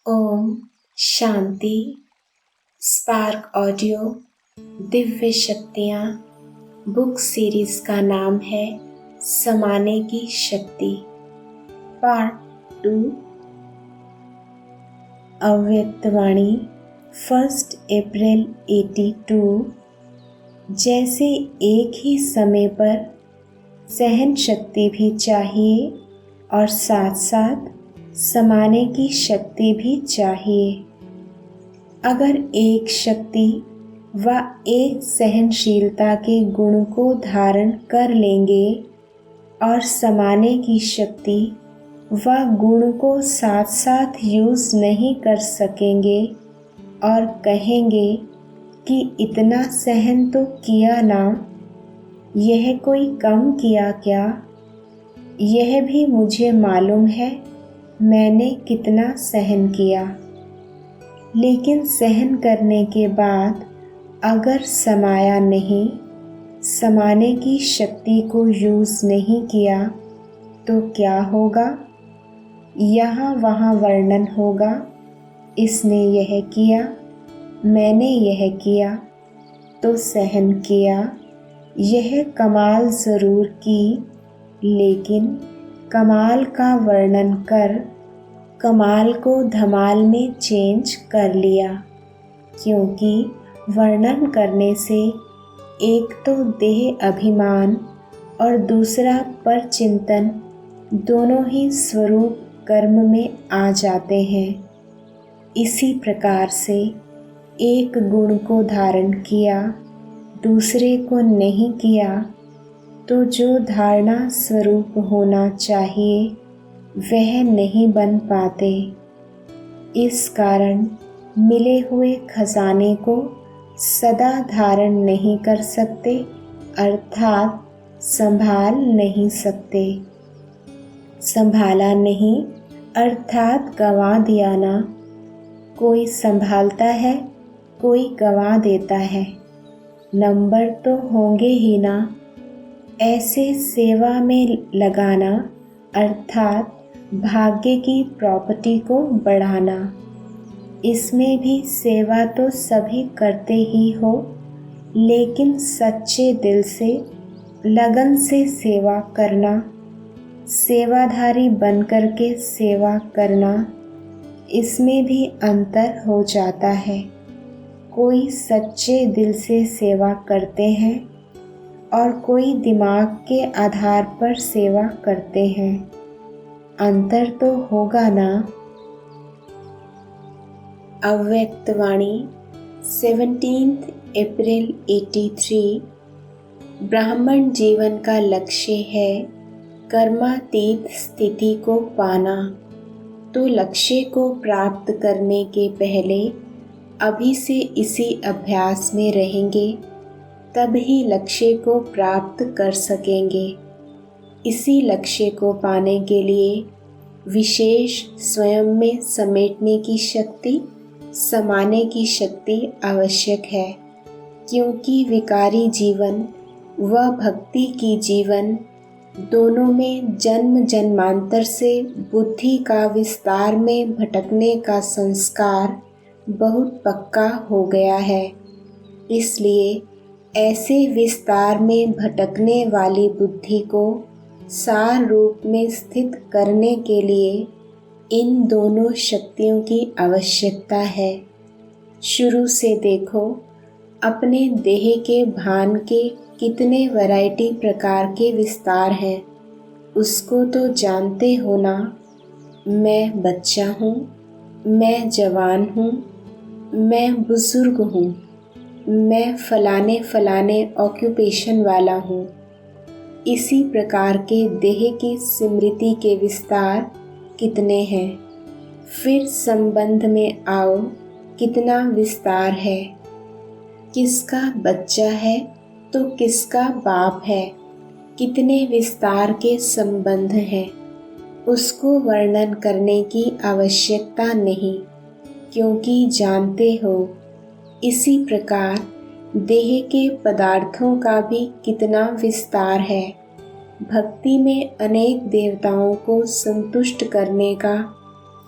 Om Shanti. Spark audio Divya शक्तियाँ book series का नाम है समाने की शक्ति, पार्ट 2। अव्यक्तवाणी 1 अप्रैल 82। जैसे एक ही समय पर सहन शक्ति भी चाहिए और साथ साथ समाने की शक्ति भी चाहिए। अगर एक शक्ति व एक सहनशीलता के गुण को धारण कर लेंगे और समाने की शक्ति व गुण को साथ साथ यूज़ नहीं कर सकेंगे और कहेंगे कि इतना सहन तो किया ना, यह कोई कम किया क्या? यह भी मुझे मालूम है मैंने कितना सहन किया। लेकिन सहन करने के बाद अगर समाया नहीं, समाने की शक्ति को यूज़ नहीं किया तो क्या होगा? यहाँ वहाँ वर्णन होगा, इसने यह किया, मैंने यह किया, तो सहन किया। यह कमाल ज़रूर की, लेकिन कमाल का वर्णन कर कमाल को धमाल में चेंज कर लिया। क्योंकि वर्णन करने से एक तो देह अभिमान और दूसरा पर चिंतन दोनों ही स्वरूप कर्म में आ जाते हैं। इसी प्रकार से एक गुण को धारण किया, दूसरे को नहीं किया, तो जो धारणा स्वरूप होना चाहिए वह नहीं बन पाते। इस कारण मिले हुए खजाने को सदा धारण नहीं कर सकते, अर्थात संभाल नहीं सकते। संभाला नहीं अर्थात गंवा दिया ना। कोई संभालता है, कोई गंवा देता है, नंबर तो होंगे ही ना। ऐसे सेवा में लगाना अर्थात भाग्य की प्रॉपर्टी को बढ़ाना। इसमें भी सेवा तो सभी करते ही हो, लेकिन सच्चे दिल से लगन से सेवा करना, सेवाधारी बनकर के सेवा करना, इसमें भी अंतर हो जाता है। कोई सच्चे दिल से सेवा करते हैं और कोई दिमाग के आधार पर सेवा करते हैं। अंतर तो होगा ना। अव्यक्तवाणी 17 अप्रैल 83। ब्राह्मण जीवन का लक्ष्य है कर्मातीत स्थिति को पाना। तो लक्ष्य को प्राप्त करने के पहले अभी से इसी अभ्यास में रहेंगे, तब ही लक्ष्य को प्राप्त कर सकेंगे। इसी लक्ष्य को पाने के लिए विशेष स्वयं में समेटने की शक्ति, समाने की शक्ति आवश्यक है। क्योंकि विकारी जीवन व भक्ति की जीवन दोनों में जन्म जन्मांतर से बुद्धि का विस्तार में भटकने का संस्कार बहुत पक्का हो गया है। इसलिए ऐसे विस्तार में भटकने वाली बुद्धि को सार रूप में स्थित करने के लिए इन दोनों शक्तियों की आवश्यकता है। शुरू से देखो, अपने देह के भान के कितने वैरायटी प्रकार के विस्तार हैं, उसको तो जानते हो ना। मैं बच्चा हूँ, मैं जवान हूँ, मैं बुजुर्ग हूँ, मैं फलाने फलाने ऑक्यूपेशन वाला हूँ। इसी प्रकार के देह की स्मृति के विस्तार कितने हैं। फिर संबंध में आओ, कितना विस्तार है। किसका बच्चा है तो किसका बाप है, कितने विस्तार के संबंध हैं। उसको वर्णन करने की आवश्यकता नहीं, क्योंकि जानते हो। इसी प्रकार देह के पदार्थों का भी कितना विस्तार है। भक्ति में अनेक देवताओं को संतुष्ट करने का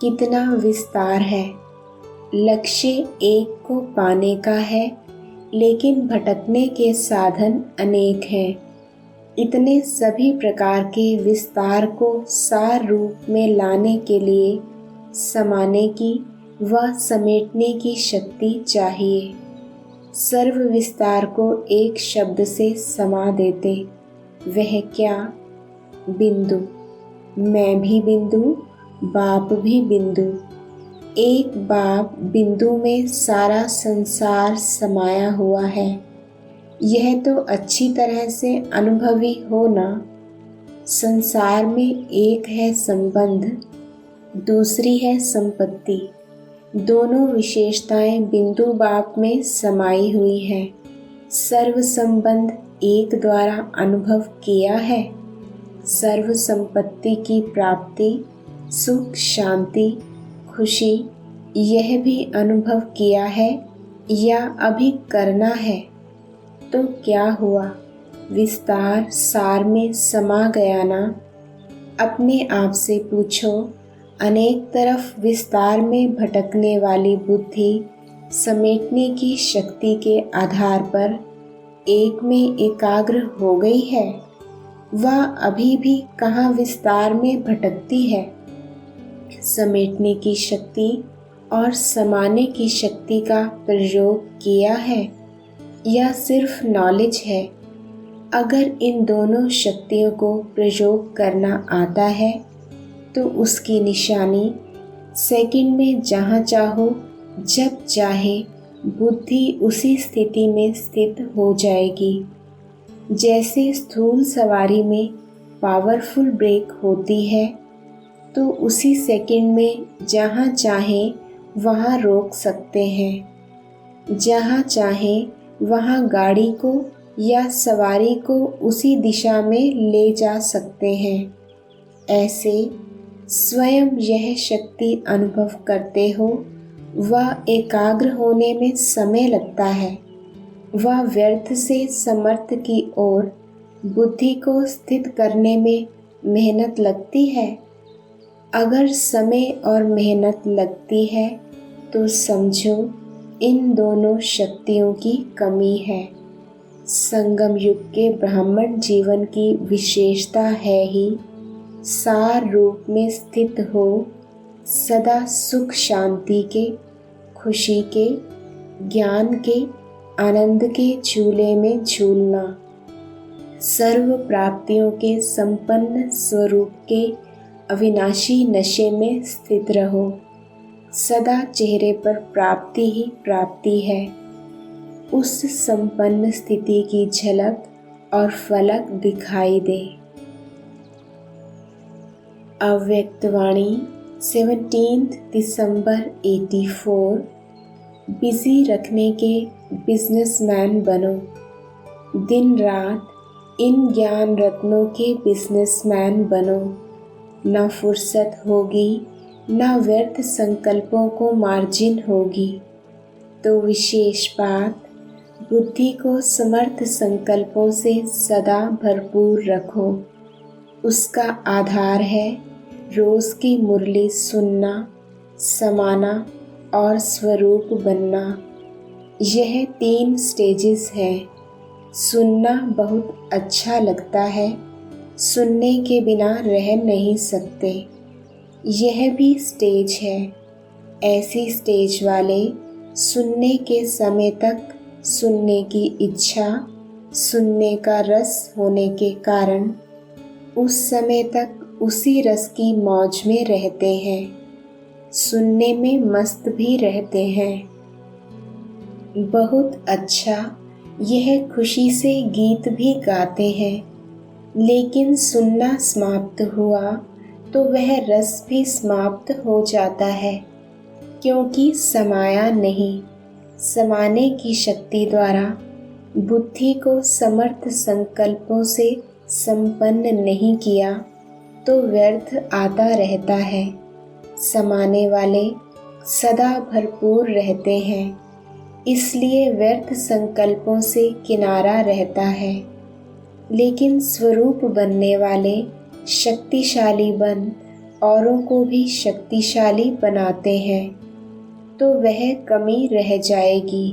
कितना विस्तार है। लक्ष्य एक को पाने का है, लेकिन भटकने के साधन अनेक हैं। इतने सभी प्रकार के विस्तार को सार रूप में लाने के लिए समाने की व समेटने की शक्ति चाहिए। सर्व विस्तार को एक शब्द से समा देते, वह क्या? बिंदु। मैं भी बिंदु, बाप भी बिंदु। एक बाप बिंदु में सारा संसार समाया हुआ है। यह तो अच्छी तरह से अनुभवी हो ना। संसार में एक है संबंध, दूसरी है संपत्ति। दोनों विशेषताएं बिंदु बाप में समाई हुई हैं। सर्व संबंध एक द्वारा अनुभव किया है। सर्व संपत्ति की प्राप्ति, सुख, शांति, खुशी, यह भी अनुभव किया है या अभी करना है। तो क्या हुआ? विस्तार सार में समा गया ना। अपने आप से पूछो, अनेक तरफ विस्तार में भटकने वाली बुद्धि समेटने की शक्ति के आधार पर एक में एकाग्र हो गई है। वह अभी भी कहाँ विस्तार में भटकती है। समेटने की शक्ति और समाने की शक्ति का प्रयोग किया है या सिर्फ नॉलेज है? अगर इन दोनों शक्तियों को प्रयोग करना आता है तो उसकी निशानी सेकंड में जहाँ चाहो जब चाहे बुद्धि उसी स्थिति में स्थित हो जाएगी। जैसे स्थूल सवारी में पावरफुल ब्रेक होती है तो उसी सेकंड में जहाँ चाहे वहाँ रोक सकते हैं। जहाँ चाहे वहाँ गाड़ी को या सवारी को उसी दिशा में ले जा सकते हैं। ऐसे स्वयं यह शक्ति अनुभव करते हो, वह एकाग्र होने में समय लगता है। वह व्यर्थ से समर्थ की ओर बुद्धि को स्थित करने में मेहनत लगती है। अगर समय और मेहनत लगती है तो समझो इन दोनों शक्तियों की कमी है। संगम युग के ब्राह्मण जीवन की विशेषता है ही सार रूप में स्थित हो, सदा सुख शांति के, खुशी के, ज्ञान के, आनंद के झूले में झूलना। सर्व प्राप्तियों के संपन्न स्वरूप के अविनाशी नशे में स्थित रहो। सदा चेहरे पर प्राप्ति ही प्राप्ति है। उस संपन्न स्थिति की झलक और फलक दिखाई दे। अव्यक्तवाणी 17 दिसंबर 84। बिजी रखने के बिजनेसमैन बनो। दिन रात इन ज्ञान रत्नों के बिजनेसमैन बनो। न फुर्सत होगी, न व्यर्थ संकल्पों को मार्जिन होगी। तो विशेष बात, बुद्धि को समर्थ संकल्पों से सदा भरपूर रखो। उसका आधार है रोज की मुरली सुनना, समाना और स्वरूप बनना। यह 3 स्टेजेस हैं। सुनना बहुत अच्छा लगता है, सुनने के बिना रह नहीं सकते। यह भी स्टेज है। ऐसी स्टेज वाले सुनने के समय तक सुनने की इच्छा, सुनने का रस होने के कारण उस समय तक उसी रस की मौज में रहते हैं, सुनने में मस्त भी रहते हैं। बहुत अच्छा, यह खुशी से गीत भी गाते हैं, लेकिन सुनना समाप्त हुआ तो वह रस भी समाप्त हो जाता है, क्योंकि समाया नहीं। समाने की शक्ति द्वारा बुद्धि को समर्थ संकल्पों से संपन्न नहीं किया तो व्यर्थ आता रहता है। समाने वाले सदा भरपूर रहते हैं, इसलिए व्यर्थ संकल्पों से किनारा रहता है। लेकिन स्वरूप बनने वाले शक्तिशाली बन औरों को भी शक्तिशाली बनाते हैं तो वह कमी रह जाएगी।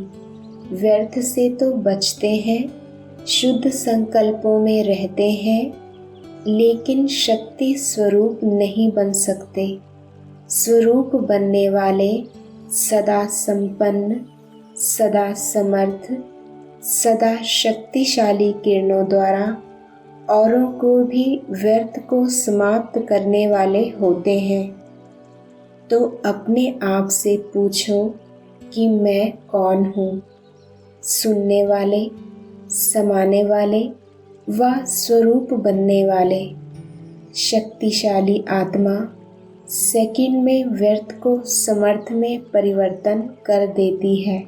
व्यर्थ से तो बचते हैं, शुद्ध संकल्पों में रहते हैं, लेकिन शक्ति स्वरूप नहीं बन सकते। स्वरूप बनने वाले सदा संपन्न, सदा समर्थ, सदा शक्तिशाली किरणों द्वारा औरों को भी व्यर्थ को समाप्त करने वाले होते हैं। तो अपने आप से पूछो कि मैं कौन हूँ। सुनने वाले, समाने वाले व स्वरूप बनने वाले शक्तिशाली आत्मा सेकंड में व्यर्थ को समर्थ में परिवर्तन कर देती है।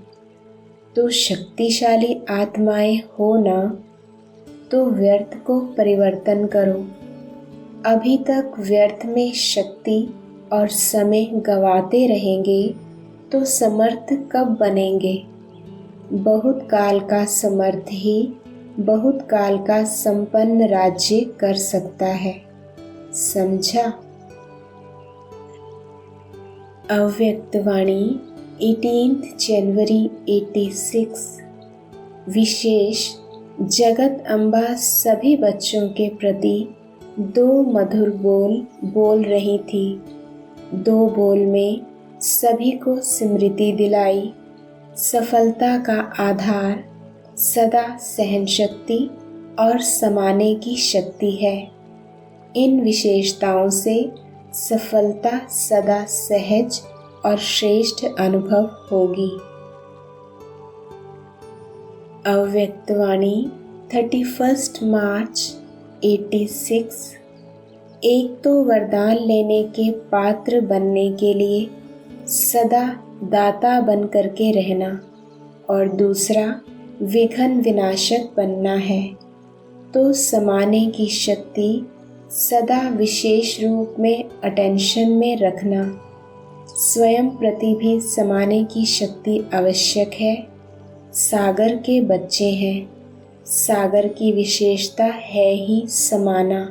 तो शक्तिशाली आत्माएं हो ना, तो व्यर्थ को परिवर्तन करो। अभी तक व्यर्थ में शक्ति और समय गंवाते रहेंगे तो समर्थ कब बनेंगे? बहुत काल का समर्थ ही बहुत काल का संपन्न राज्य कर सकता है। समझा? अव्यक्तवाणी 18 जनवरी 86। विशेष जगत अम्बा सभी बच्चों के प्रति 2 मधुर बोल बोल रही थी। 2 बोल में सभी को स्मृति दिलाई। सफलता का आधार सदा सहन शक्ति और समाने की शक्ति है। इन विशेषताओं से सफलता सदा सहज और श्रेष्ठ अनुभव होगी। अव्यक्तवाणी 31 मार्च 86। एक तो वरदान लेने के पात्र बनने के लिए सदा दाता बन करके रहना और दूसरा विघ्न विनाशक बनना है। तो समाने की शक्ति सदा विशेष रूप में अटेंशन में रखना। स्वयं प्रति भी समाने की शक्ति आवश्यक है। सागर के बच्चे हैं। सागर की विशेषता है ही समाना।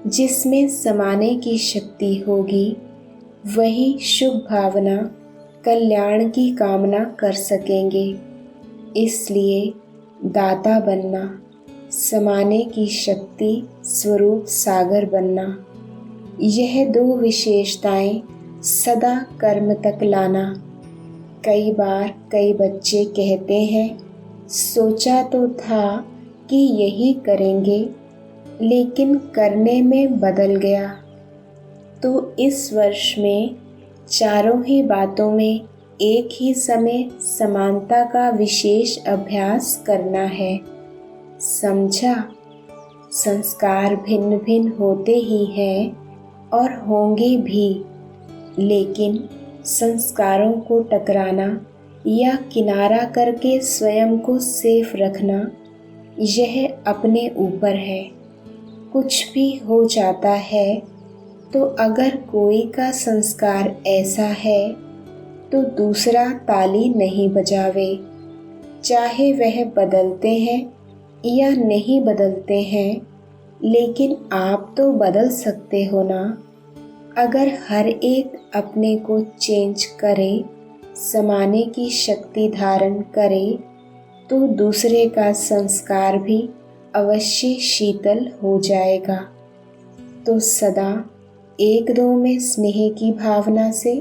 जिसमें समाने की शक्ति होगी वही शुभ भावना कल्याण की कामना कर सकेंगे। इसलिए दाता बनना, समाने की शक्ति स्वरूप सागर बनना, यह 2 विशेषताएं सदा कर्म तक लाना। कई बार कई बच्चे कहते हैं सोचा तो था कि यही करेंगे, लेकिन करने में बदल गया। तो इस वर्ष में चारों ही बातों में एक ही समय समानता का विशेष अभ्यास करना है। समझा? संस्कार भिन्न भिन्न होते ही हैं और होंगे भी, लेकिन संस्कारों को टकराना या किनारा करके स्वयं को सेफ रखना यह अपने ऊपर है। कुछ भी हो जाता है तो अगर कोई का संस्कार ऐसा है तो दूसरा ताली नहीं बजावे। चाहे वह बदलते हैं या नहीं बदलते हैं, लेकिन आप तो बदल सकते हो ना। अगर हर एक अपने को चेंज करे, समाने की शक्ति धारण करे, तो दूसरे का संस्कार भी अवश्य शीतल हो जाएगा। तो सदा 1-2 में स्नेह की भावना से,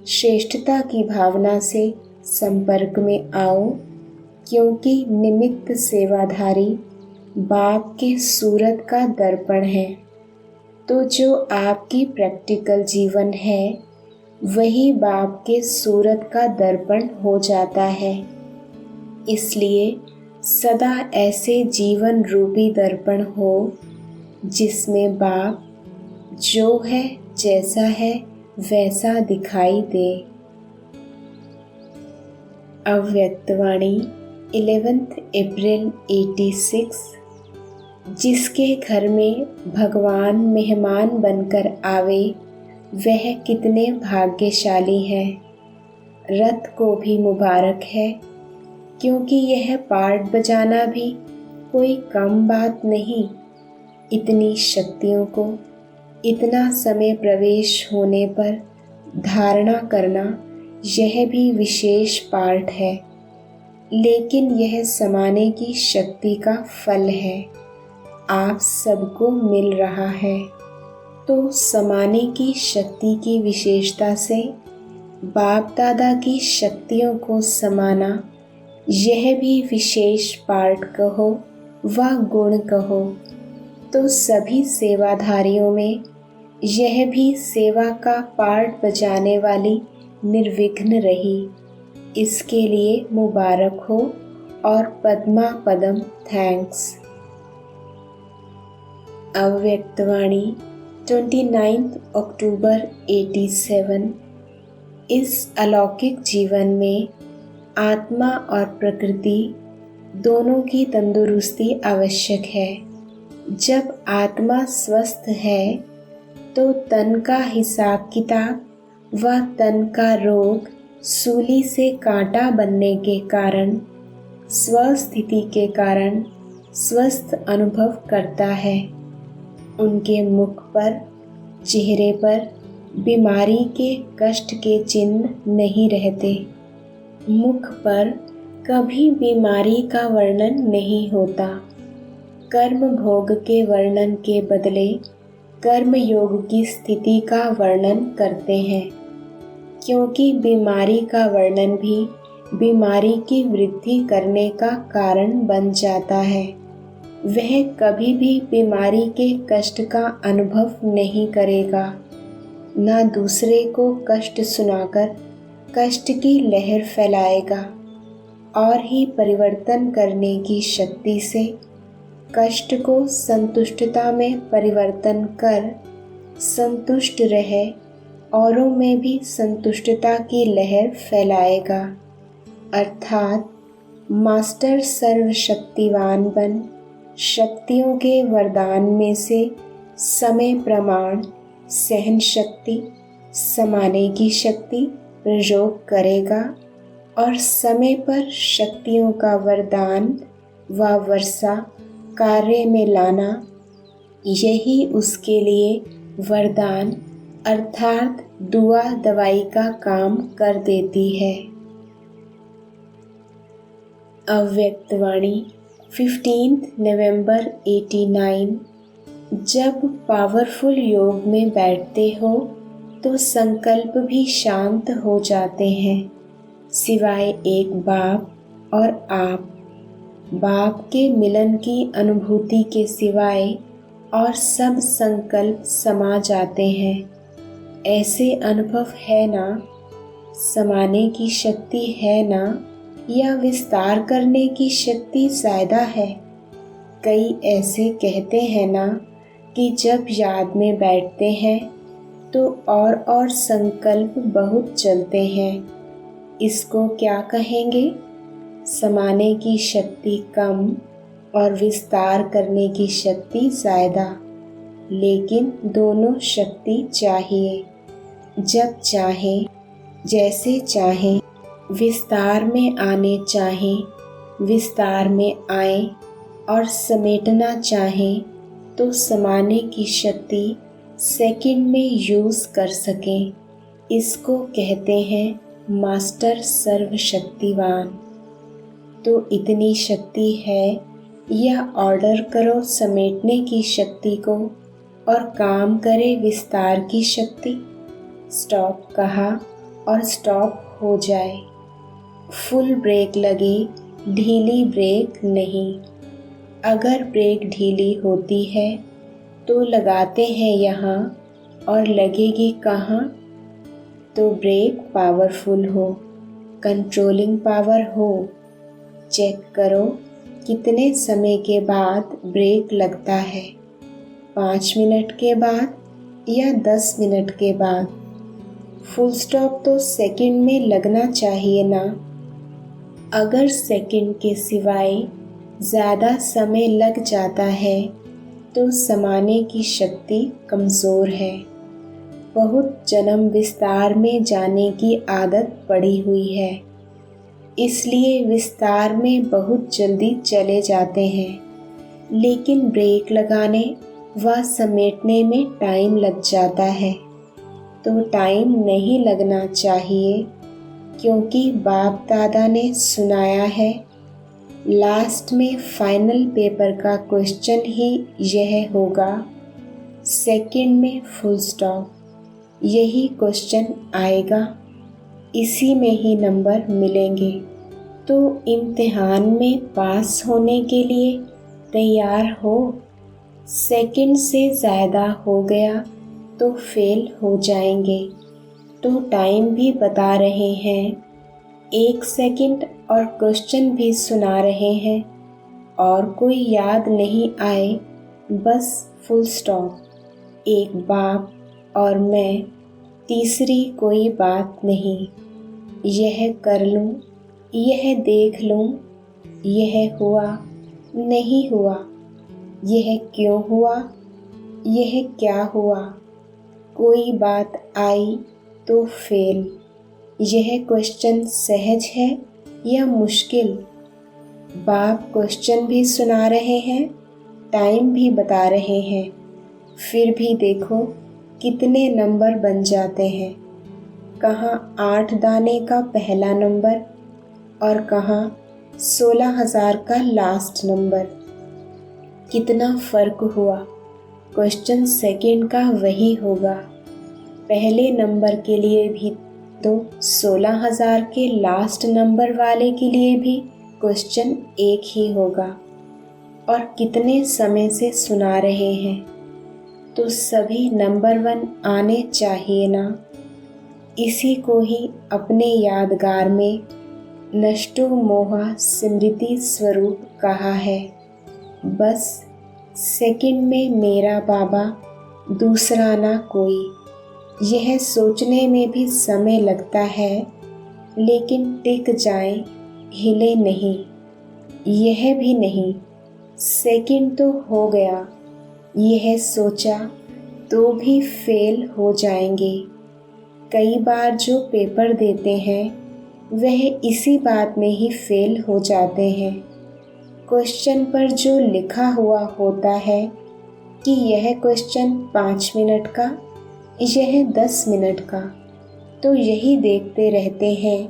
श्रेष्ठता की भावना से संपर्क में आओ, क्योंकि निमित्त सेवाधारी बाप के सूरत का दर्पण है। तो जो आपकी प्रैक्टिकल जीवन है वही बाप के सूरत का दर्पण हो जाता है। इसलिए सदा ऐसे जीवन रूपी दर्पण हो जिसमें बाप जो है जैसा है वैसा दिखाई दे। अव्यक्तवाणी 11 अप्रैल 86। जिसके घर में भगवान मेहमान बनकर आवे वह कितने भाग्यशाली है। रथ को भी मुबारक है, क्योंकि यह पार्ट बजाना भी कोई कम बात नहीं। इतनी शक्तियों को इतना समय प्रवेश होने पर धारणा करना यह भी विशेष पाठ है, लेकिन यह समाने की शक्ति का फल है। आप सबको मिल रहा है, तो समाने की शक्ति की विशेषता से बाप दादा की शक्तियों को समाना, यह भी विशेष पाठ कहो व गुण कहो, तो सभी सेवाधारियों में यह भी सेवा का पार्ट बजाने वाली निर्विघ्न रही। इसके लिए मुबारक हो और पद्मा पदम थैंक्स। अव्यक्तवाणी 29 अक्टूबर 87। इस अलौकिक जीवन में आत्मा और प्रकृति दोनों की तंदुरुस्ती आवश्यक है। जब आत्मा स्वस्थ है तो तन का हिसाब किताब व तन का रोग सूली से कांटा बनने के कारण स्वस्थिति के कारण स्वस्थ अनुभव करता है। उनके मुख पर, चेहरे पर बीमारी के कष्ट के चिन्ह नहीं रहते। मुख पर कभी बीमारी का वर्णन नहीं होता। कर्म भोग के वर्णन के बदले कर्म योग की स्थिति का वर्णन करते हैं, क्योंकि बीमारी का वर्णन भी बीमारी की वृद्धि करने का कारण बन जाता है। वह कभी भी बीमारी के कष्ट का अनुभव नहीं करेगा, ना दूसरे को कष्ट सुनाकर कष्ट की लहर फैलाएगा, और ही परिवर्तन करने की शक्ति से कष्ट को संतुष्टता में परिवर्तन कर संतुष्ट रहे, औरों में भी संतुष्टता की लहर फैलाएगा। अर्थात मास्टर सर्वशक्तिवान बन शक्तियों के वरदान में से समय प्रमाण, सहन शक्ति, समाने की शक्ति प्रयोग करेगा और समय पर शक्तियों का वरदान व वर्षा कार्य में लाना, यही उसके लिए वरदान अर्थात दुआ दवाई का काम कर देती है। अव्यक्तवाणी 15 नवंबर 89। जब पावरफुल योग में बैठते हो तो संकल्प भी शांत हो जाते हैं, सिवाय एक बाप और आप। बाप के मिलन की अनुभूति के सिवाय और सब संकल्प समा जाते हैं। ऐसे अनुभव है ना? समाने की शक्ति है ना, या विस्तार करने की शक्ति ज़्यादा है? कई ऐसे कहते हैं ना कि जब याद में बैठते हैं तो और संकल्प बहुत चलते हैं। इसको क्या कहेंगे? समाने की शक्ति कम और विस्तार करने की शक्ति ज़्यादा, लेकिन दोनों शक्ति चाहिए। जब चाहें, जैसे चाहें, विस्तार में आने चाहें विस्तार में आए, और समेटना चाहें तो समाने की शक्ति सेकंड में यूज़ कर सकें। इसको कहते हैं मास्टर सर्वशक्तिवान। तो इतनी शक्ति है, या ऑर्डर करो समेटने की शक्ति को और काम करे विस्तार की शक्ति। स्टॉप कहा और स्टॉप हो जाए। फुल ब्रेक लगे, ढीली ब्रेक नहीं। अगर ब्रेक ढीली होती है तो लगाते हैं यहाँ और लगेगी कहाँ? तो ब्रेक पावरफुल हो, कंट्रोलिंग पावर हो। चेक करो कितने समय के बाद ब्रेक लगता है, 5 मिनट के बाद या 10 मिनट के बाद। फुल स्टॉप तो सेकंड में लगना चाहिए ना। अगर सेकंड के सिवाय ज़्यादा समय लग जाता है तो समाने की शक्ति कमज़ोर है। बहुत जन्म विस्तार में जाने की आदत पड़ी हुई है, इसलिए विस्तार में बहुत जल्दी चले जाते हैं। लेकिन ब्रेक लगाने वह समेटने में टाइम लग जाता है। तो टाइम नहीं लगना चाहिए, क्योंकि बाप दादा ने सुनाया है, लास्ट में फाइनल पेपर का क्वेश्चन ही यह होगा, सेकंड में फुल स्टॉप। यही क्वेश्चन आएगा, इसी में ही नंबर मिलेंगे। तो इम्तिहान में पास होने के लिए तैयार हो। सेकंड से ज़्यादा हो गया तो फेल हो जाएंगे। तो टाइम भी बता रहे हैं, 1 सेकंड और क्वेश्चन भी सुना रहे हैं, और कोई याद नहीं आए, बस फुल स्टॉप। एक बाप और मैं, तीसरी कोई बात नहीं। यह कर लूँ, यह देख लूँ, यह हुआ नहीं हुआ, यह क्यों हुआ, यह क्या हुआ। कोई बात आई तो फेल। यह क्वेश्चन सहज है या मुश्किल। बाप क्वेश्चन भी सुना रहे हैं, टाइम भी बता रहे हैं, फिर भी देखो कितने नंबर बन जाते हैं। कहाँ 8 दाने का पहला नंबर और कहाँ 16,000 का लास्ट नंबर। कितना फ़र्क हुआ। क्वेश्चन सेकंड का वही होगा, पहले नंबर के लिए भी तो 16,000 के लास्ट नंबर वाले के लिए भी क्वेश्चन एक ही होगा। और कितने समय से सुना रहे हैं, तो सभी नंबर 1 आने चाहिए ना। इसी को ही अपने यादगार में नष्टो मोहा स्मृति स्वरूप कहा है। बस सेकंड में मेरा बाबा, दूसरा ना कोई। यह सोचने में भी समय लगता है, लेकिन टिक जाए, हिले नहीं। यह भी नहीं, सेकंड तो हो गया, यह सोचा तो भी फेल हो जाएंगे। कई बार जो पेपर देते हैं वह इसी बात में ही फेल हो जाते हैं। क्वेश्चन पर जो लिखा हुआ होता है कि यह क्वेश्चन 5 मिनट का, यह 10 मिनट का, तो यही देखते रहते हैं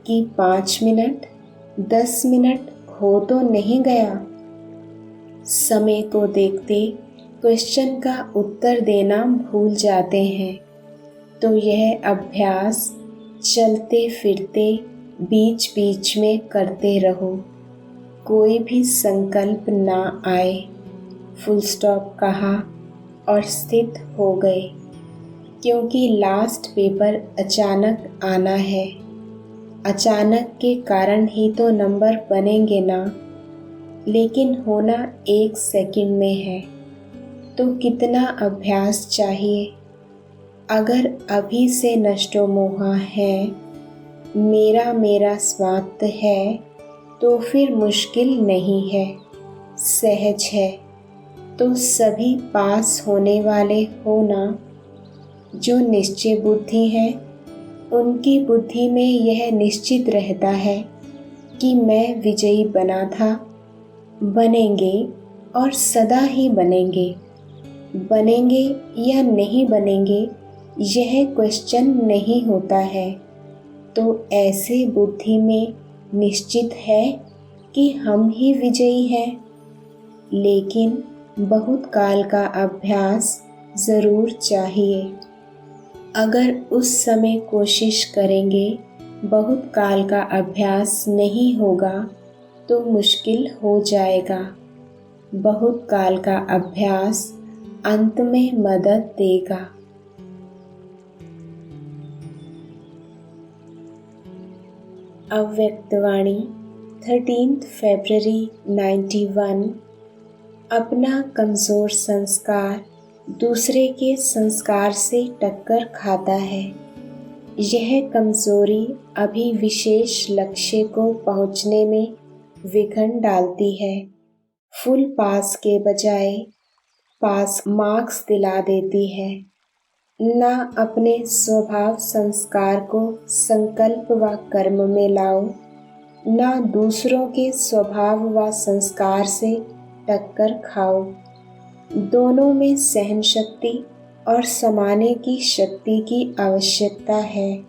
कि 5 मिनट 10 मिनट हो तो नहीं गया। समय को देखते क्वेश्चन का उत्तर देना भूल जाते हैं। तो यह अभ्यास चलते फिरते बीच बीच में करते रहो। कोई भी संकल्प ना आए, फुल स्टॉप कहा और स्थित हो गए, क्योंकि लास्ट पेपर अचानक आना है। अचानक के कारण ही तो नंबर बनेंगे ना, लेकिन होना 1 सेकंड में है। तो कितना अभ्यास चाहिए। अगर अभी से नष्टो मोहा है, मेरा मेरा स्वार्थ है, तो फिर मुश्किल नहीं है, सहज है। तो सभी पास होने वाले हो ना। जो निश्चय बुद्धि है, उनकी बुद्धि में यह निश्चित रहता है कि मैं विजयी बना था, बनेंगे और सदा ही बनेंगे। बनेंगे या नहीं बनेंगे, यह क्वेश्चन नहीं होता है। तो ऐसे बुद्धि में निश्चित है कि हम ही विजयी हैं। लेकिन बहुत काल का अभ्यास ज़रूर चाहिए। अगर उस समय कोशिश करेंगे, बहुत काल का अभ्यास नहीं होगा तो मुश्किल हो जाएगा। बहुत काल का अभ्यास अंत में मदद देगा। अव्यक्तवाणी 13 फरवरी 91। अपना कमज़ोर संस्कार दूसरे के संस्कार से टक्कर खाता है। यह कमज़ोरी अभी विशेष लक्ष्य को पहुँचने में विघ्न डालती है। फुल पास के बजाय पास मार्क्स दिला देती है। ना अपने स्वभाव संस्कार को संकल्प व कर्म में लाओ, ना दूसरों के स्वभाव व संस्कार से टक्कर खाओ। दोनों में सहन शक्ति और समाने की शक्ति की आवश्यकता है।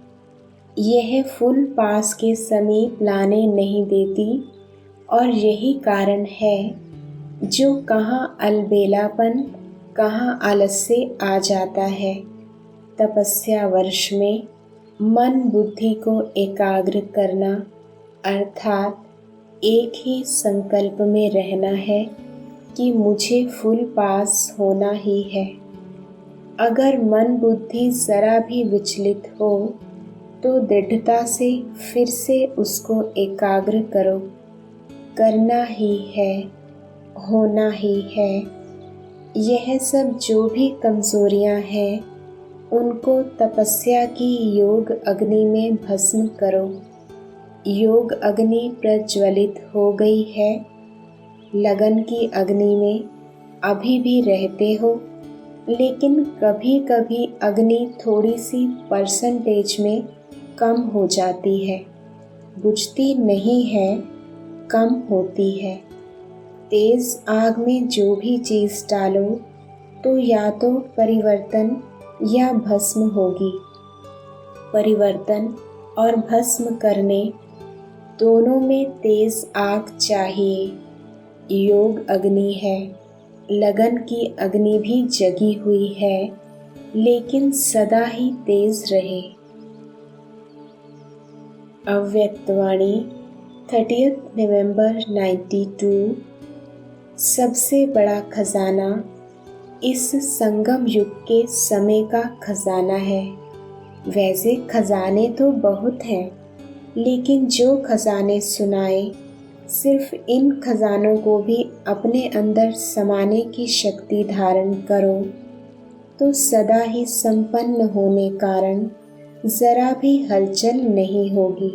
यह फुल पास के समीप लाने नहीं देती और यही कारण है जो कहाँ अलबेलापन कहाँ आलस्य आ जाता है। तपस्या वर्ष में मन बुद्धि को एकाग्र करना अर्थात एक ही संकल्प में रहना है कि मुझे फुल पास होना ही है। अगर मन बुद्धि जरा भी विचलित हो तो दृढ़ता से फिर से उसको एकाग्र करो। करना ही है, होना ही है। यह सब जो भी कमजोरियां हैं उनको तपस्या की योग अग्नि में भस्म करो। योग अग्नि प्रज्वलित हो गई है। लगन की अग्नि में अभी भी रहते हो, लेकिन कभी कभी अग्नि थोड़ी सी परसेंटेज में कम हो जाती है। बुझती नहीं है, कम होती है। तेज आग में जो भी चीज़ डालो तो या तो परिवर्तन या भस्म होगी। परिवर्तन और भस्म करने दोनों में तेज आग चाहिए। योग अग्नि है, लगन की अग्नि भी जगी हुई है, लेकिन सदा ही तेज रहे। अव्यक्तवाणी 30 नवंबर 92। सबसे बड़ा खजाना इस संगम युग के समय का खजाना है। वैसे खजाने तो बहुत हैं, लेकिन जो खजाने सुनाए सिर्फ इन खजानों को भी अपने अंदर समाने की शक्ति धारण करो तो सदा ही संपन्न होने कारण जरा भी हलचल नहीं होगी।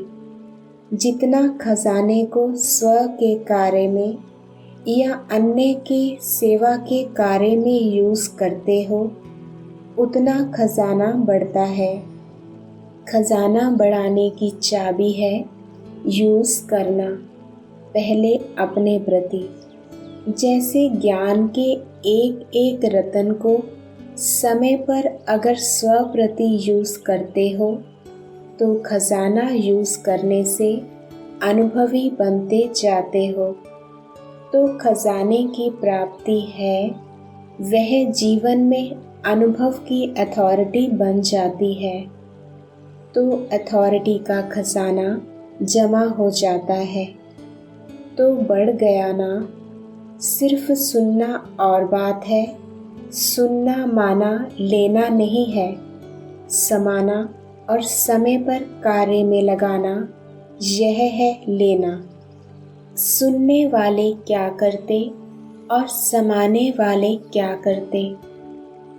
जितना खजाने को स्व के कार्य में या अन्य के सेवा के कार्य में यूज करते हो उतना खजाना बढ़ता है। खजाना बढ़ाने की चाबी है यूज करना, पहले अपने प्रति। जैसे ज्ञान के एक एक रतन को समय पर अगर स्व प्रति यूज करते हो तो खजाना यूज करने से अनुभवी बनते जाते हो। तो खजाने की प्राप्ति है वह जीवन में अनुभव की अथॉरिटी बन जाती है। तो अथॉरिटी का खजाना जमा हो जाता है तो बढ़ गया ना। सिर्फ सुनना और बात है, सुनना माना लेना नहीं है। समाना और समय पर कार्य में लगाना यह है लेना। सुनने वाले क्या करते और समाने वाले क्या करते,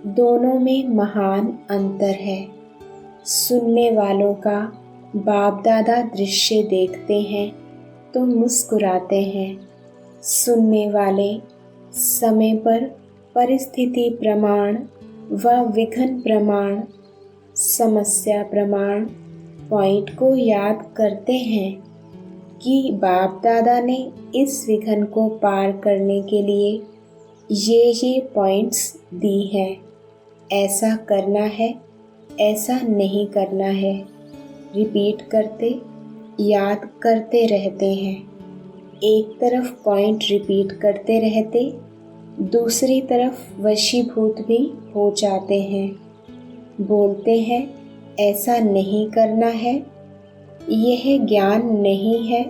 दोनों में महान अंतर है। सुनने वालों का बाप दादा दृश्य देखते हैं तो मुस्कुराते हैं। सुनने वाले समय पर परिस्थिति प्रमाण व विघ्न प्रमाण, समस्या प्रमाण पॉइंट को याद करते हैं कि बाप दादा ने इस विघ्न को पार करने के लिए ये पॉइंट्स दी हैं। ऐसा करना है, ऐसा नहीं करना है। रिपीट करते याद करते रहते हैं। एक तरफ पॉइंट रिपीट करते रहते दूसरी तरफ वशीभूत भी हो जाते हैं। बोलते हैं ऐसा नहीं करना है, यह ज्ञान नहीं है,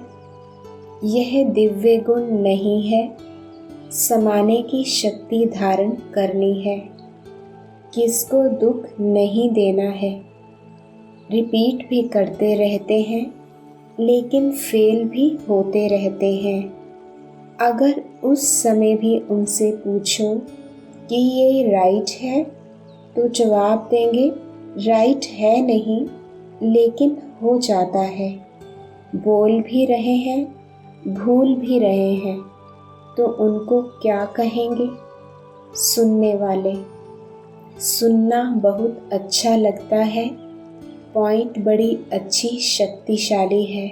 यह दिव्य गुण नहीं है, समाने की शक्ति धारण करनी है, किसको दुख नहीं देना है। रिपीट भी करते रहते हैं लेकिन फेल भी होते रहते हैं। अगर उस समय भी उनसे पूछो कि ये राइट है तो जवाब देंगे राइट है नहीं, लेकिन हो जाता है। बोल भी रहे हैं, भूल भी रहे हैं, तो उनको क्या कहेंगे। सुनने वाले, सुनना बहुत अच्छा लगता है, पॉइंट बड़ी अच्छी शक्तिशाली है,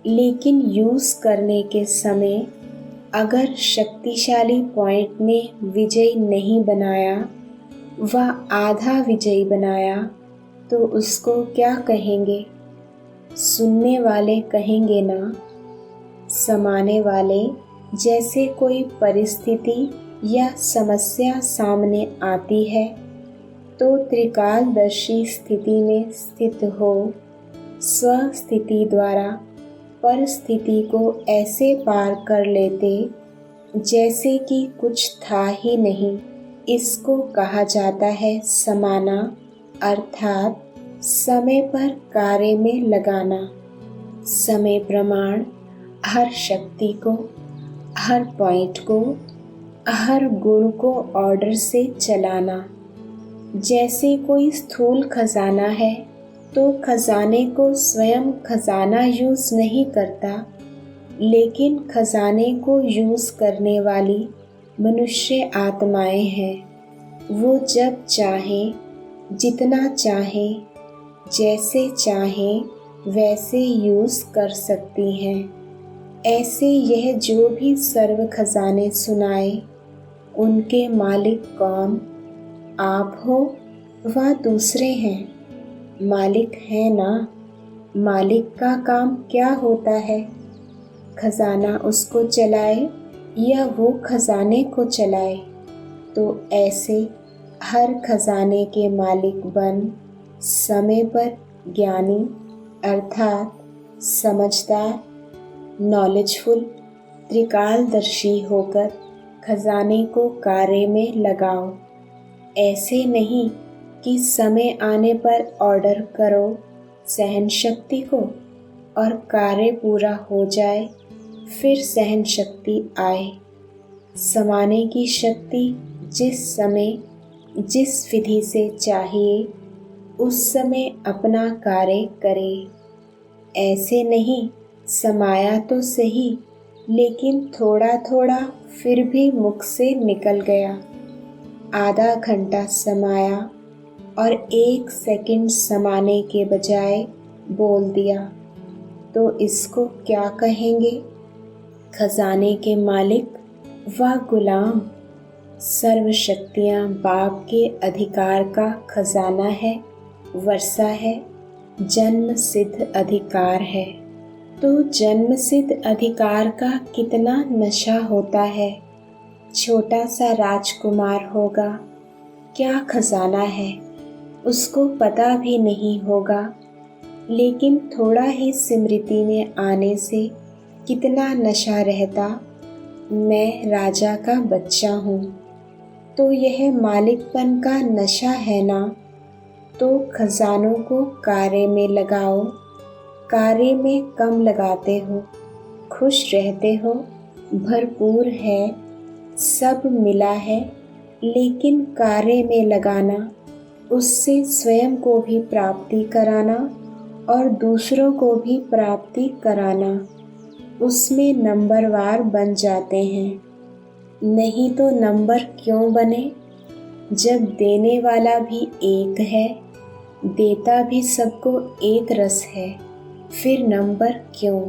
लेकिन यूज़ करने के समय अगर शक्तिशाली पॉइंट ने विजयी नहीं बनाया व आधा विजयी बनाया तो उसको क्या कहेंगे? सुनने वाले कहेंगे ना, समाने वाले। जैसे कोई परिस्थिति या समस्या सामने आती है तो त्रिकालदर्शी स्थिति में स्थित हो स्वस्थिति द्वारा परिस्थिति को ऐसे पार कर लेते जैसे कि कुछ था ही नहीं। इसको कहा जाता है समाना, अर्थात समय पर कार्य में लगाना। समय प्रमाण हर शक्ति को, हर पॉइंट को, हर गुण को ऑर्डर से चलाना। जैसे कोई स्थूल खजाना है तो खजाने को स्वयं खजाना यूज़ नहीं करता, लेकिन खजाने को यूज़ करने वाली मनुष्य आत्माएं हैं। वो जब चाहें, जितना चाहें, जैसे चाहें वैसे यूज़ कर सकती हैं। ऐसे यह जो भी सर्व खजाने सुनाए, उनके मालिक कौन? आप हो व दूसरे हैं? मालिक है ना। मालिक का काम क्या होता है? खजाना उसको चलाए या वो खजाने को चलाए? तो ऐसे हर खजाने के मालिक बन समय पर ज्ञानी अर्थात समझदार, नॉलेजफुल, त्रिकालदर्शी होकर खजाने को कार्य में लगाओ। ऐसे नहीं कि समय आने पर ऑर्डर करो सहन शक्ति को और कार्य पूरा हो जाए फिर सहन शक्ति आए। समाने की शक्ति जिस समय जिस विधि से चाहिए उस समय अपना कार्य करे। ऐसे नहीं समाया तो सही, लेकिन थोड़ा थोड़ा फिर भी मुख से निकल गया। आधा घंटा समाया और 1 सेकंड समाने के बजाय बोल दिया तो इसको क्या कहेंगे? खजाने के मालिक व गुलाम। सर्व शक्तियाँ बाप के अधिकार का खजाना है, वर्षा है, जन्म सिद्ध अधिकार है। तो जन्म सिद्ध अधिकार का कितना नशा होता है। छोटा सा राजकुमार होगा, क्या खजाना है उसको पता भी नहीं होगा, लेकिन थोड़ा ही स्मृति में आने से कितना नशा रहता, मैं राजा का बच्चा हूँ। तो यह मालिकपन का नशा है ना। तो खजानों को कार्य में लगाओ। कार्य में कम लगाते हो, खुश रहते हो, भरपूर है, सब मिला है, लेकिन कार्य में लगाना, उससे स्वयं को भी प्राप्ति कराना और दूसरों को भी प्राप्ति कराना, उसमें नंबरवार बन जाते हैं। नहीं तो नंबर क्यों बने? जब देने वाला भी एक है, देता भी सबको एक रस है, फिर नंबर क्यों?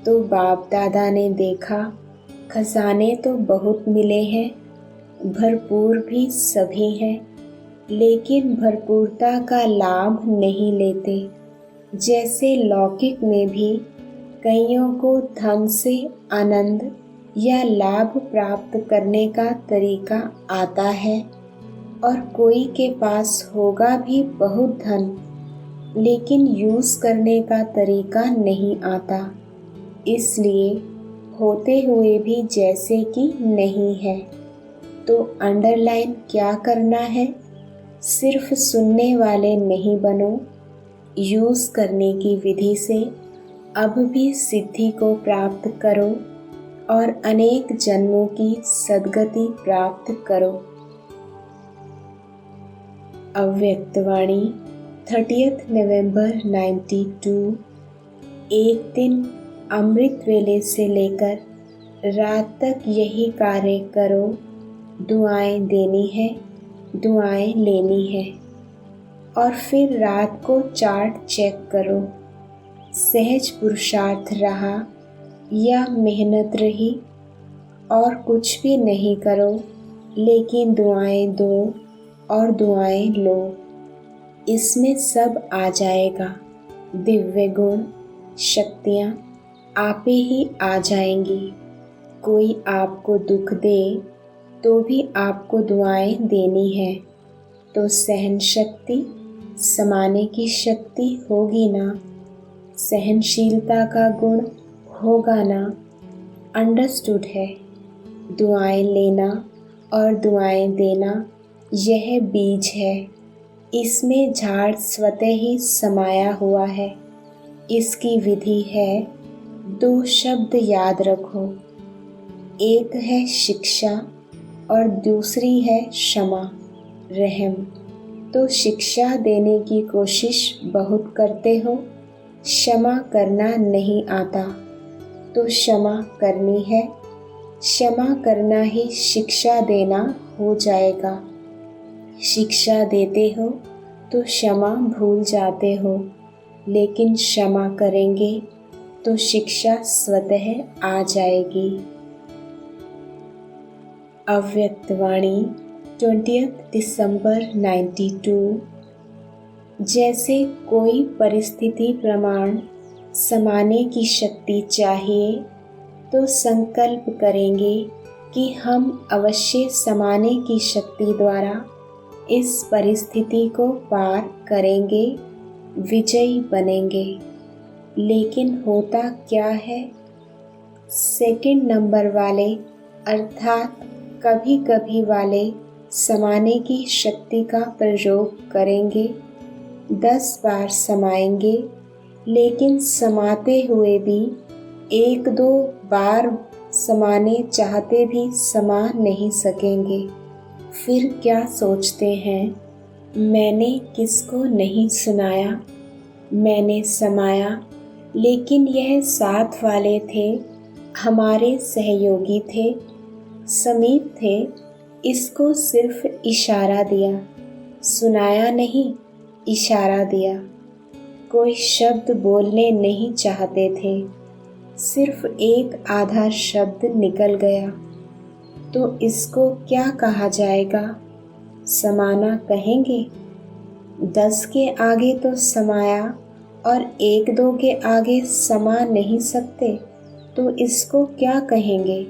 तो बाप दादा ने देखा खजाने तो बहुत मिले हैं, भरपूर भी सभी हैं, लेकिन भरपूरता का लाभ नहीं लेते। जैसे लौकिक में भी कईयों को धन से आनंद या लाभ प्राप्त करने का तरीका आता है और कोई के पास होगा भी बहुत धन, लेकिन यूज़ करने का तरीका नहीं आता, इसलिए होते हुए भी जैसे कि नहीं है। तो अंडरलाइन क्या करना है? सिर्फ सुनने वाले नहीं बनो, यूज़ करने की विधि से अब भी सिद्धि को प्राप्त करो और अनेक जन्मों की सद्गति प्राप्त करो। अव्यक्तवाणी 30 नवंबर 92। एक दिन अमृत वेले से लेकर रात तक यही कार्य करो। दुआएं देनी है, दुआएं लेनी है और फिर रात को चार्ट चेक करो। सहज पुरुषार्थ रहा या मेहनत रही, और कुछ भी नहीं करो, लेकिन दुआएं दो और दुआएं लो। इसमें सब आ जाएगा। दिव्य गुण, शक्तियाँ आपे ही आ जाएंगी। कोई आपको दुख दे तो भी आपको दुआएं देनी है, तो सहन शक्ति, समाने की शक्ति होगी ना, सहनशीलता का गुण होगा ना। अंडरस्टूड है। दुआएं लेना और दुआएं देना यह बीज है। इसमें झाड़ स्वतः ही समाया हुआ है। इसकी विधि है, 2 शब्द याद रखो। एक है शिक्षा और दूसरी है क्षमा, रहम। तो शिक्षा देने की कोशिश बहुत करते हो, क्षमा करना नहीं आता, तो क्षमा करनी है। क्षमा करना ही शिक्षा देना हो जाएगा। शिक्षा देते हो तो क्षमा भूल जाते हो, लेकिन क्षमा करेंगे तो शिक्षा स्वतः आ जाएगी। अव्यक्तवाणी 20 दिसंबर 92। जैसे कोई परिस्थिति प्रमाण समाने की शक्ति चाहिए, तो संकल्प करेंगे कि हम अवश्य समाने की शक्ति द्वारा इस परिस्थिति को पार करेंगे, विजयी बनेंगे। लेकिन होता क्या है, सेकंड नंबर वाले अर्थात कभी कभी वाले समाने की शक्ति का प्रयोग करेंगे। 10 बार समाएंगे, लेकिन समाते हुए भी 1-2 बार समाने चाहते भी समा नहीं सकेंगे। फिर क्या सोचते हैं, मैंने किसको नहीं सुनाया, मैंने समाया, लेकिन यह साथ वाले थे, हमारे सहयोगी थे, समीप थे, इसको सिर्फ इशारा दिया, सुनाया नहीं, इशारा दिया। कोई शब्द बोलने नहीं चाहते थे, सिर्फ एक आधा शब्द निकल गया, तो इसको क्या कहा जाएगा, समाना कहेंगे। 10 के आगे तो समाया और 1-2 के आगे समा नहीं सकते, तो इसको क्या कहेंगे।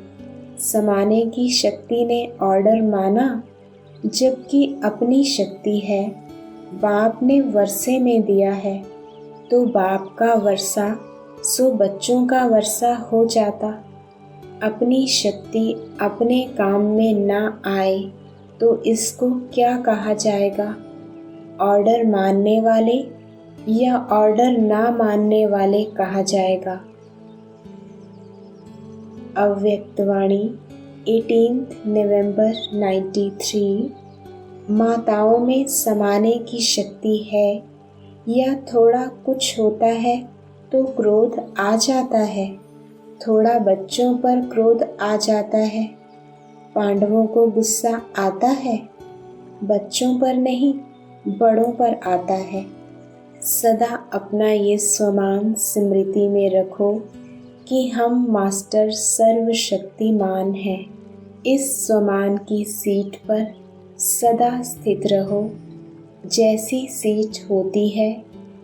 समाने की शक्ति ने ऑर्डर माना, जबकि अपनी शक्ति है। बाप ने वर्षे में दिया है, तो बाप का वर्षा सो बच्चों का वर्षा हो जाता। अपनी शक्ति अपने काम में ना आए, तो इसको क्या कहा जाएगा, ऑर्डर मानने वाले या ऑर्डर ना मानने वाले कहा जाएगा। अव्यक्तवाणी 18 नवंबर 93। माताओं में समाने की शक्ति है, या थोड़ा कुछ होता है तो क्रोध आ जाता है, थोड़ा बच्चों पर क्रोध आ जाता है। पांडवों को गुस्सा आता है, बच्चों पर नहीं, बड़ों पर आता है। सदा अपना ये स्वमान स्मृति में रखो कि हम मास्टर सर्वशक्तिमान हैं। इस स्वमान की सीट पर सदा स्थित रहो। जैसी सीट होती है,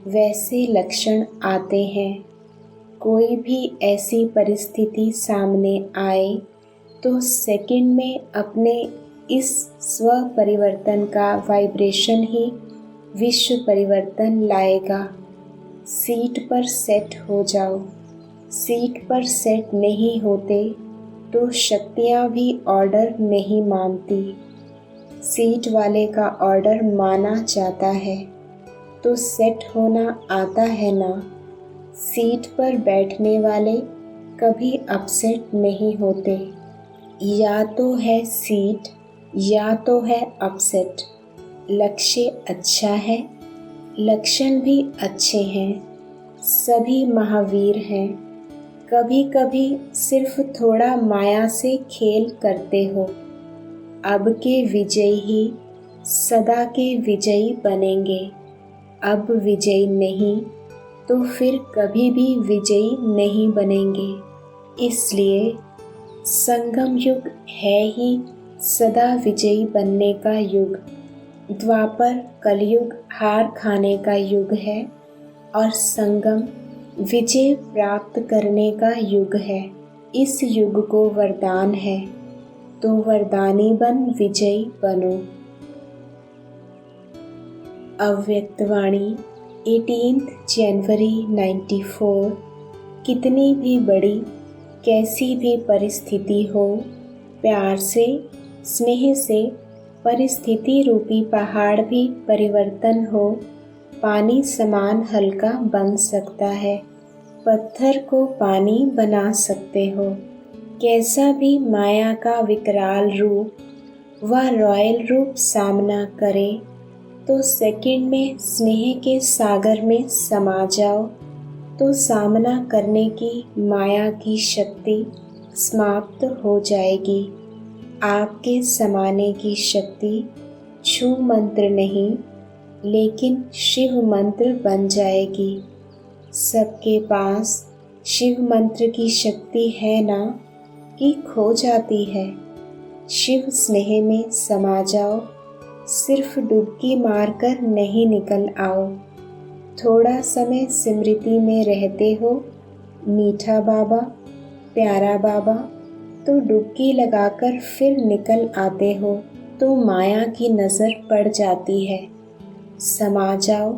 वैसे लक्षण आते हैं। कोई भी ऐसी परिस्थिति सामने आए, तो सेकंड में अपने इस स्व परिवर्तन का वाइब्रेशन ही विश्व परिवर्तन लाएगा। सीट पर सेट हो जाओ। सीट पर सेट नहीं होते तो शक्तियाँ भी ऑर्डर नहीं मानती। सीट वाले का ऑर्डर माना जाता है, तो सेट होना आता है ना। सीट पर बैठने वाले कभी अपसेट नहीं होते। या तो है सीट या तो है अपसेट। लक्ष्य अच्छा है, लक्षण भी अच्छे हैं। सभी महावीर हैं। कभी कभी सिर्फ थोड़ा माया से खेल करते हो। अब के विजयी ही सदा के विजयी बनेंगे। अब विजयी नहीं तो फिर कभी भी विजयी नहीं बनेंगे। इसलिए संगम युग है ही सदा विजयी बनने का युग। द्वापर कलयुग हार खाने का युग है और संगम विजय प्राप्त करने का युग है। इस युग को वरदान है, तो वरदानी बन विजयी बनो। अव्यक्तवाणी 18 जनवरी 94। कितनी भी बड़ी कैसी भी परिस्थिति हो, प्यार से स्नेह से परिस्थिति रूपी पहाड़ भी परिवर्तन हो पानी समान हल्का बन सकता है। पत्थर को पानी बना सकते हो। कैसा भी माया का विकराल रूप व रॉयल रूप सामना करे तो सेकंड में स्नेह के सागर में समा जाओ, तो सामना करने की माया की शक्ति समाप्त हो जाएगी। आपके समाने की शक्ति छू मंत्र नहीं लेकिन शिव मंत्र बन जाएगी। सबके पास शिव मंत्र की शक्ति है ना कि खो जाती है। शिव स्नेह में समा जाओ, सिर्फ डुबकी मारकर नहीं निकल आओ। थोड़ा समय स्मृति में रहते हो, मीठा बाबा, प्यारा बाबा, तो डुबकी लगाकर फिर निकल आते हो तो माया की नज़र पड़ जाती है। समा जाओ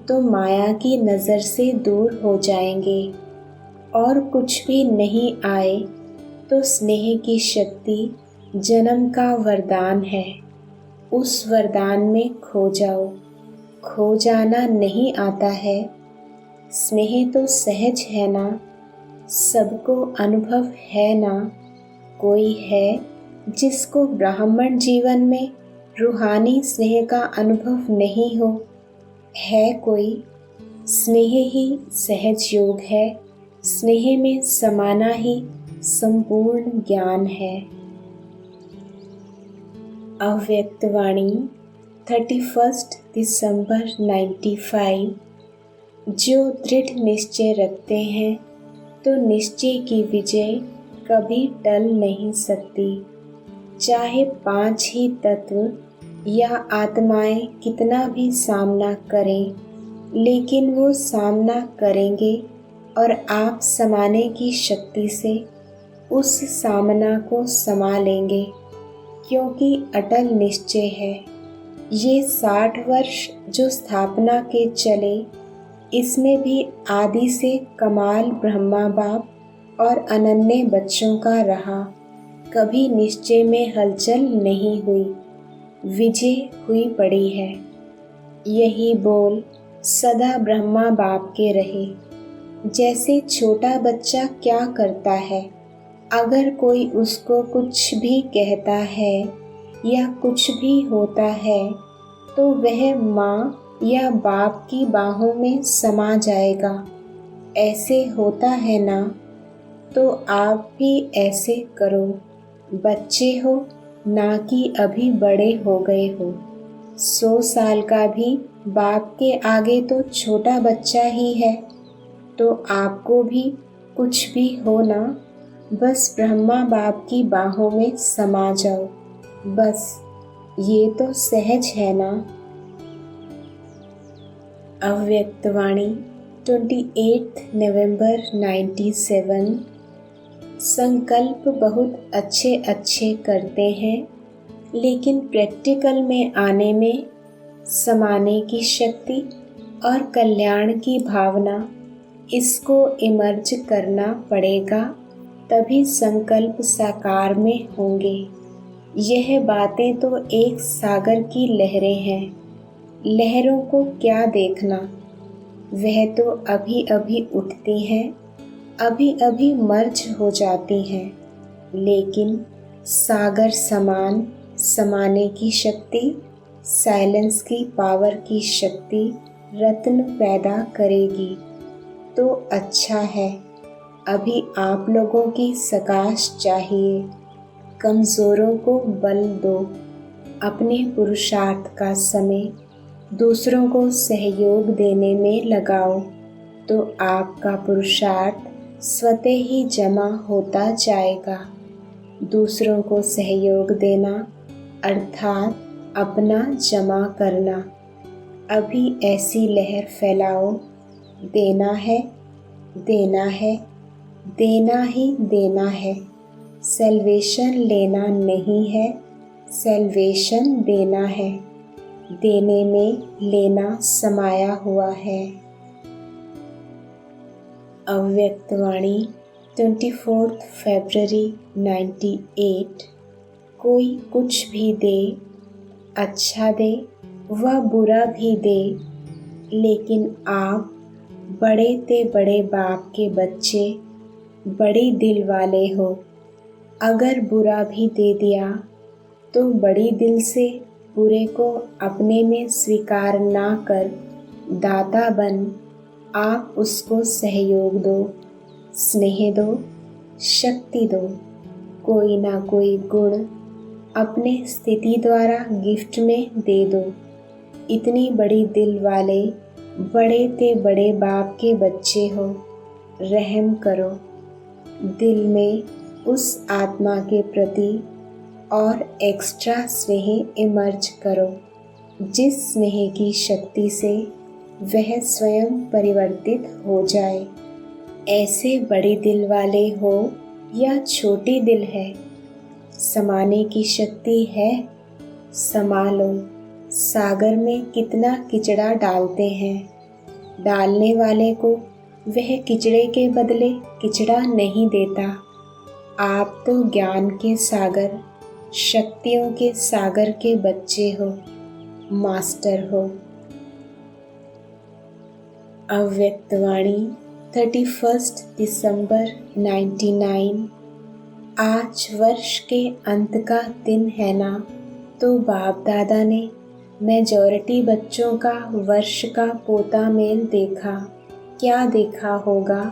तो माया की नज़र से दूर हो जाएंगे। और कुछ भी नहीं आए तो स्नेह की शक्ति जन्म का वरदान है। उस वरदान में खो जाओ। खो जाना नहीं आता है। स्नेह तो सहज है ना, सबको अनुभव है ना। कोई है जिसको ब्राह्मण जीवन में रूहानी स्नेह का अनुभव नहीं हो? है कोई? स्नेह ही सहज योग है। स्नेह में समाना ही संपूर्ण ज्ञान है। अव्यक्तवाणी 31 दिसंबर 95। जो दृढ़ निश्चय रखते हैं तो निश्चय की विजय कभी टल नहीं सकती। चाहे 5 ही तत्व या आत्माएं कितना भी सामना करें, लेकिन वो सामना करेंगे और आप समाने की शक्ति से उस सामना को समा लेंगे, क्योंकि अटल निश्चय है। ये 60 वर्ष जो स्थापना के चले, इसमें भी आदि से कमाल ब्रह्मा बाप और अनन्य बच्चों का रहा। कभी निश्चय में हलचल नहीं हुई, विजय हुई पड़ी है। यही बोल सदा ब्रह्मा बाप के रहे। जैसे छोटा बच्चा क्या करता है, अगर कोई उसको कुछ भी कहता है या कुछ भी होता है तो वह माँ या बाप की बाहों में समा जाएगा। ऐसे होता है ना, तो आप भी ऐसे करो। बच्चे हो ना कि अभी बड़े हो गए हो। 100 साल का भी बाप के आगे तो छोटा बच्चा ही है। तो आपको भी कुछ भी हो ना, बस ब्रह्मा बाप की बाहों में समा जाओ। बस ये तो सहज है ना। अव्यक्तवाणी 28 नवंबर 97। संकल्प बहुत अच्छे अच्छे करते हैं, लेकिन प्रैक्टिकल में आने में समाने की शक्ति और कल्याण की भावना, इसको इमर्ज करना पड़ेगा, तभी संकल्प साकार में होंगे। यह बातें तो एक सागर की लहरें हैं। लहरों को क्या देखना, वह तो अभी अभी उठती हैं, अभी अभी मर्ज हो जाती हैं, लेकिन सागर समान समाने की शक्ति, साइलेंस की पावर की शक्ति रत्न पैदा करेगी। तो अच्छा है, अभी आप लोगों की सकाश चाहिए। कमज़ोरों को बल दो। अपने पुरुषार्थ का समय दूसरों को सहयोग देने में लगाओ, तो आपका पुरुषार्थ स्वतः ही जमा होता जाएगा। दूसरों को सहयोग देना अर्थात अपना जमा करना। अभी ऐसी लहर फैलाओ, देना है, देना है, देना ही देना है। सैल्वेशन लेना नहीं है, सैल्वेशन देना है। देने में लेना समाया हुआ है। अव्यक्त वाणी 24 फरवरी 98। कोई कुछ भी दे, अच्छा दे व बुरा भी दे, लेकिन आप बड़े ते बड़े बाप के बच्चे, बड़ी दिल वाले हो। अगर बुरा भी दे दिया तो बड़ी दिल से बुरे को अपने में स्वीकार ना कर दाता बन आप उसको सहयोग दो, स्नेह दो, शक्ति दो। कोई ना कोई गुण अपने स्थिति द्वारा गिफ्ट में दे दो। इतनी बड़ी दिल वाले बड़े ते बड़े बाप के बच्चे हो, रहम करो। दिल में उस आत्मा के प्रति और एक्स्ट्रा स्नेह इमर्ज करो, जिस स्नेह की शक्ति से वह स्वयं परिवर्तित हो जाए। ऐसे बड़ी दिल वाले हो या छोटी दिल है, समाने की शक्ति है, समा लो। सागर में कितना किचड़ा डालते हैं, डालने वाले को वह किचड़े के बदले किचड़ा नहीं देता। आप तो ज्ञान के सागर, शक्तियों के सागर के बच्चे हो, मास्टर हो। अव्यक्त वाणी 31 दिसंबर 99। आज वर्ष के अंत का दिन है ना, तो बाप दादा ने मेजॉरिटी बच्चों का वर्ष का पोता मेल देखा। क्या देखा होगा?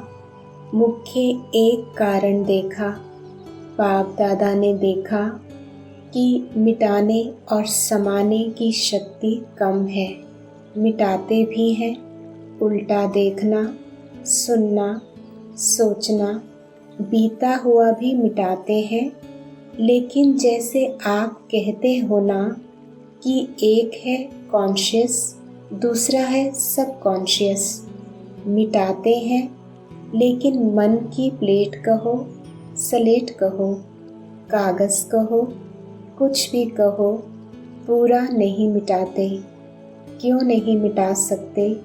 मुख्य एक कारण देखा। बाप दादा ने देखा कि मिटाने और समाने की शक्ति कम है। मिटाते भी हैं, उल्टा देखना, सुनना, सोचना, बीता हुआ भी मिटाते हैं। लेकिन जैसे आप कहते हो ना कि एक है कॉन्शियस, दूसरा है सब कॉन्शियस। मिटाते हैं, लेकिन मन की प्लेट कहो, स्लेट कहो, कागज़ कहो, कुछ भी कहो, पूरा नहीं मिटाते। क्यों नहीं मिटा सकते?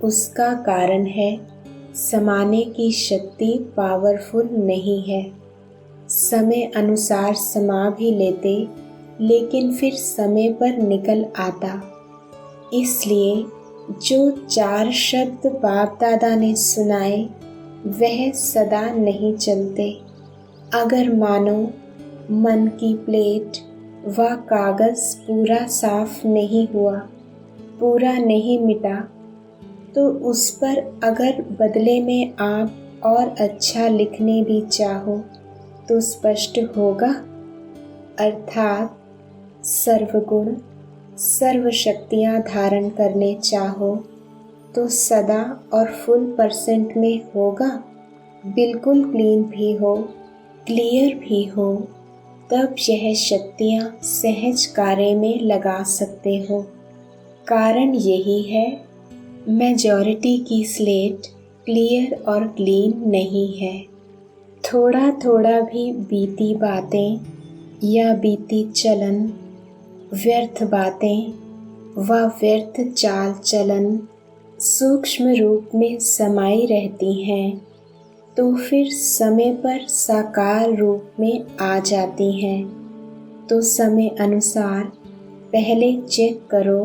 उसका कारण है समाने की शक्ति पावरफुल नहीं है। समय अनुसार समा भी लेते, लेकिन फिर समय पर निकल आता। इसलिए जो 4 शब्द बाप दादा ने सुनाए वह सदा नहीं चलते। अगर मानो मन की प्लेट व कागज़ पूरा साफ नहीं हुआ, पूरा नहीं मिटा, तो उस पर अगर बदले में आप और अच्छा लिखने भी चाहो तो स्पष्ट होगा। अर्थात सर्वगुण, सर्व शक्तियाँ धारण करने चाहो तो सदा और फुल % में होगा। बिल्कुल क्लीन भी हो, क्लियर भी हो, तब यह शक्तियाँ सहज कार्य में लगा सकते हो। कारण यही है मेजॉरिटी की स्लेट क्लियर और क्लीन नहीं है। थोड़ा थोड़ा भी बीती बातें या बीती चलन, व्यर्थ बातें व व्यर्थ चाल चलन सूक्ष्म रूप में समाई रहती हैं, तो फिर समय पर साकार रूप में आ जाती हैं। तो समय अनुसार पहले चेक करो,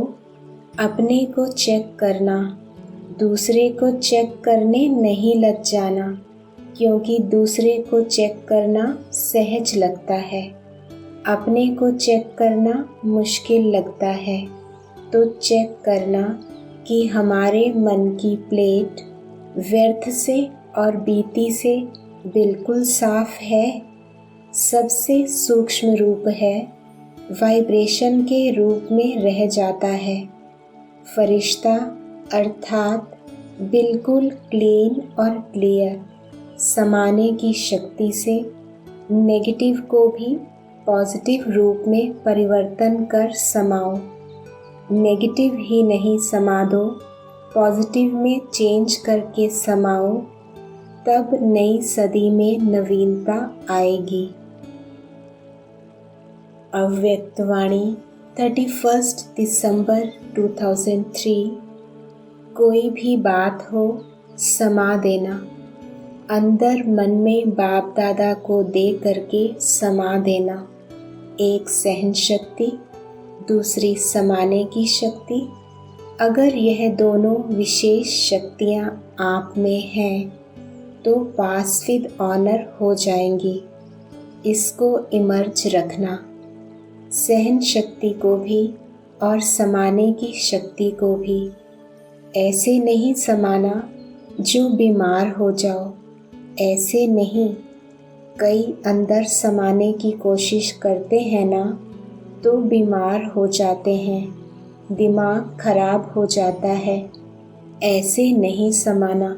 अपने को चेक करना, दूसरे को चेक करने नहीं लग जाना, क्योंकि दूसरे को चेक करना सहज लगता है, अपने को चेक करना मुश्किल लगता है। तो चेक करना कि हमारे मन की प्लेट व्यर्थ से और बीती से बिल्कुल साफ है। सबसे सूक्ष्म रूप है, वाइब्रेशन के रूप में रह जाता है। फरिश्ता अर्थात बिल्कुल क्लीन और क्लियर, समाने की शक्ति से नेगेटिव को भी पॉजिटिव रूप में परिवर्तन कर समाओ। नेगेटिव ही नहीं समा दो, पॉजिटिव में चेंज करके समाओ, तब नई सदी में नवीनता आएगी। अव्यक्तवाणी 31 दिसंबर 2003। कोई भी बात हो समा देना। अंदर मन में बाप दादा को दे करके समा देना। एक सहन शक्ति, दूसरी समाने की शक्ति। अगर यह दोनों विशेष शक्तियाँ आप में हैं तो पास विद ऑनर हो जाएंगी। इसको इमर्ज रखना। सहन शक्ति को भी और समाने की शक्ति को भी। ऐसे नहीं समाना जो बीमार हो जाओ, ऐसे नहीं। कई अंदर समाने की कोशिश करते हैं ना तो बीमार हो जाते हैं, दिमाग खराब हो जाता है। ऐसे नहीं समाना,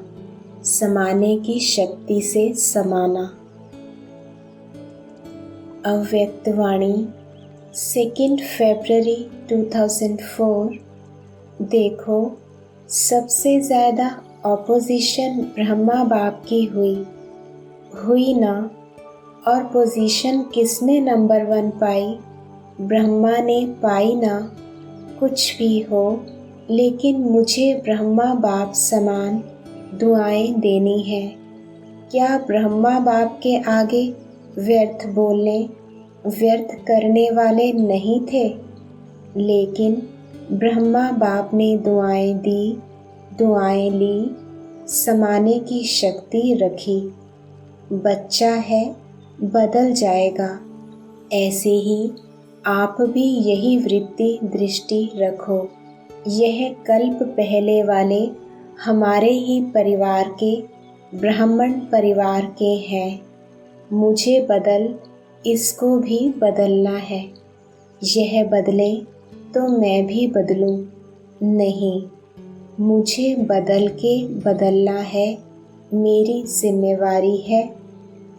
समाने की शक्ति से समाना। अव्यक्तवाणी 2 फरवरी 2004। देखो, सबसे ज़्यादा ऑपोजिशन ब्रह्मा बाप की हुई ना। और पोजीशन किसने नंबर 1 पाई? ब्रह्मा ने पाई ना। कुछ भी हो, लेकिन मुझे ब्रह्मा बाप समान दुआएं देनी है। क्या ब्रह्मा बाप के आगे व्यर्थ बोलने, व्यर्थ करने वाले नहीं थे? लेकिन ब्रह्मा बाप ने दुआएं दी, दुआएं ली, समाने की शक्ति रखी। बच्चा है, बदल जाएगा। ऐसे ही आप भी यही वृत्ति दृष्टि रखो। यह कल्प पहले वाले हमारे ही परिवार के, ब्राह्मण परिवार के हैं। मुझे बदल, इसको भी बदलना है। यह बदले तो मैं भी बदलूं। नहीं, मुझे बदल के बदलना है, मेरी जिम्मेवारी है।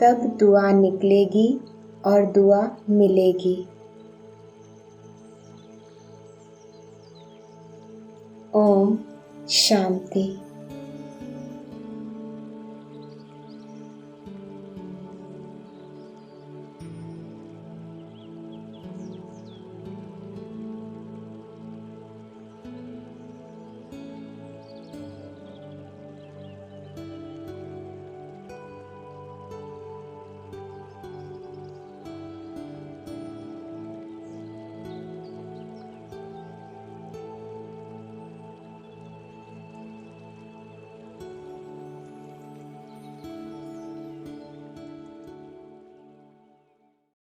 तब दुआ निकलेगी और दुआ मिलेगी। ओम शांति।